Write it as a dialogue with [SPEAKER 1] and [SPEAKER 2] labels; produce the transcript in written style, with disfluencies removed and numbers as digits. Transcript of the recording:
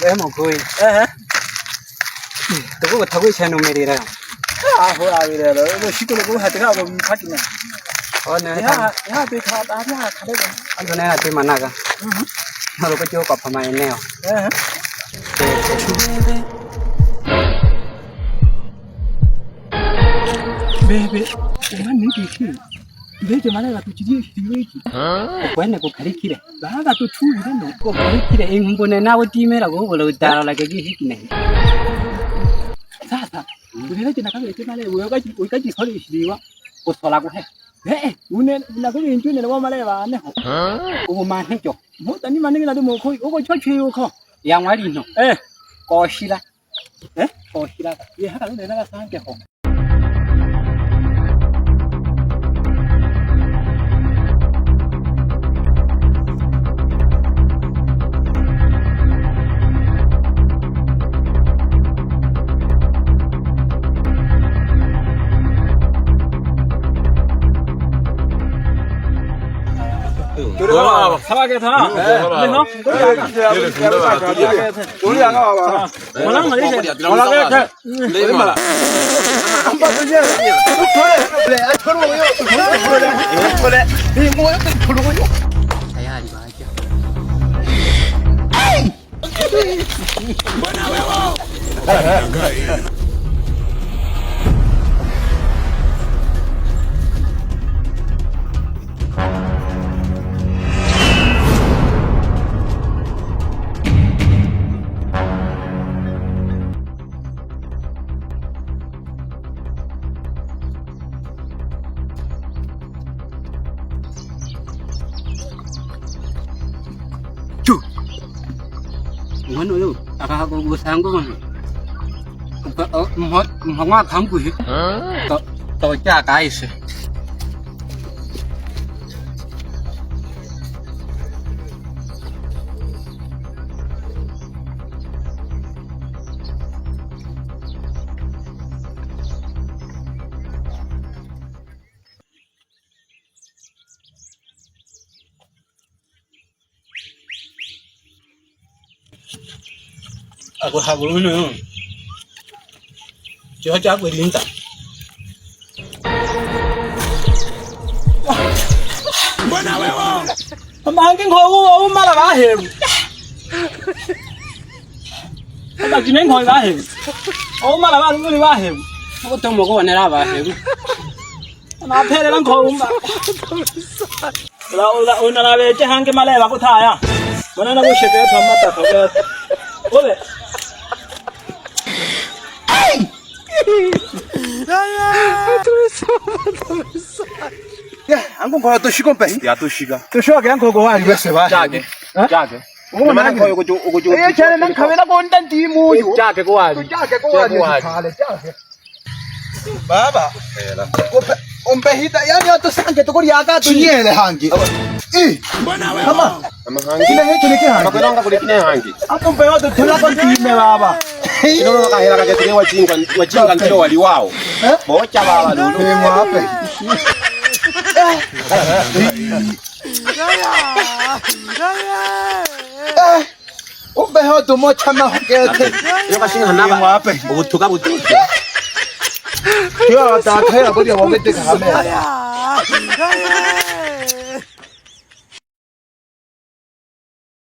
[SPEAKER 1] 왜 먹고 그거 타고 있는 메리라
[SPEAKER 2] 호라 그래 너 시끄럽고 하다가 뭐 파티네
[SPEAKER 1] 네
[SPEAKER 2] 야 비타 아니야 가래
[SPEAKER 1] 안 전에 나 뒤만 나가 너로 그 쪼가 파마에 네요
[SPEAKER 2] 베베 오만 니기 내게 말해가 또 지지 지지
[SPEAKER 1] 왜네 그 가리키래
[SPEAKER 2] 나가 또 추이네
[SPEAKER 1] 그 가리키래 인분에 나고 뒤매라고 그걸로 따라라 그게 희기네
[SPEAKER 2] 사사 우리가 지나가면 이렇게 말해 우리까지 서리 시리와 곧 서라고 해 오늘 나그 인준에 뭐 말해봐 안해
[SPEAKER 1] 오만 해줘
[SPEAKER 2] 뭐 아니 만약에 나도 뭐 거기 오고 쳐치요 커
[SPEAKER 1] 양말이 너 거시라 거시라
[SPEAKER 2] 얘 하다 내가 사한게 호
[SPEAKER 3] 와, 사과게 사.
[SPEAKER 2] 우리 안 와봐. 뭐랑 말이지? 뭐랑 해?
[SPEAKER 3] 얼마나?
[SPEAKER 2] 한 번쯤이야. 그래, 저러고요. 그래. 이 뭐야? 저러고요.
[SPEAKER 1] 자야 이거 하죠 뭐노요 아가하고 뭐 사는 거만 뭐가 감고 해 또 짜가 있어
[SPEAKER 2] 하고 하고는 저 자고 린다. 뭐나 왜요? 망긴 거고 엄마라 봐 해. 엄마 지낸 거가 해. 엄마라 봐 누구리 봐 해.
[SPEAKER 1] 보통 먹어 내라 봐
[SPEAKER 2] 나 앞에랑 거 엄마. 오늘 왜 이제 한 개만 해 갖고 타야. 뭐나 나고 싶대 돈 맞다 거기. 오래.
[SPEAKER 4] 안공 거야 또 시간 빼. 야 또 시가.
[SPEAKER 2] 또 쉬어게 한 거고 와 이거 봐.
[SPEAKER 1] 짜게
[SPEAKER 4] 오만 거야 이거 저.
[SPEAKER 2] 에 쟤는 난 카메라 본단 뒤 뭐요.
[SPEAKER 1] 짜게 고아
[SPEAKER 2] 짜게 꼬아야 잘해 짜게.
[SPEAKER 4] 봐봐.
[SPEAKER 2] ompe hita yani ato sange to kori aga to
[SPEAKER 4] 지혜네 한기.
[SPEAKER 2] kama
[SPEAKER 3] 한기.
[SPEAKER 2] kina he kile ke ha
[SPEAKER 3] 그런 거 우리 그냥 한기.
[SPEAKER 2] ato pe ato thola kon ti me baba
[SPEAKER 3] 이런 거 해라 가지고 내가 와진간 들어 와리 와우. 뭐 잡아봐 너.
[SPEAKER 4] 내 앞에.
[SPEAKER 2] ompe ha to mo chama ke te
[SPEAKER 3] 이거 신경 안 나봐. 뭐 두가 못 들어.
[SPEAKER 2] ya ta thaya bari wa me te ka me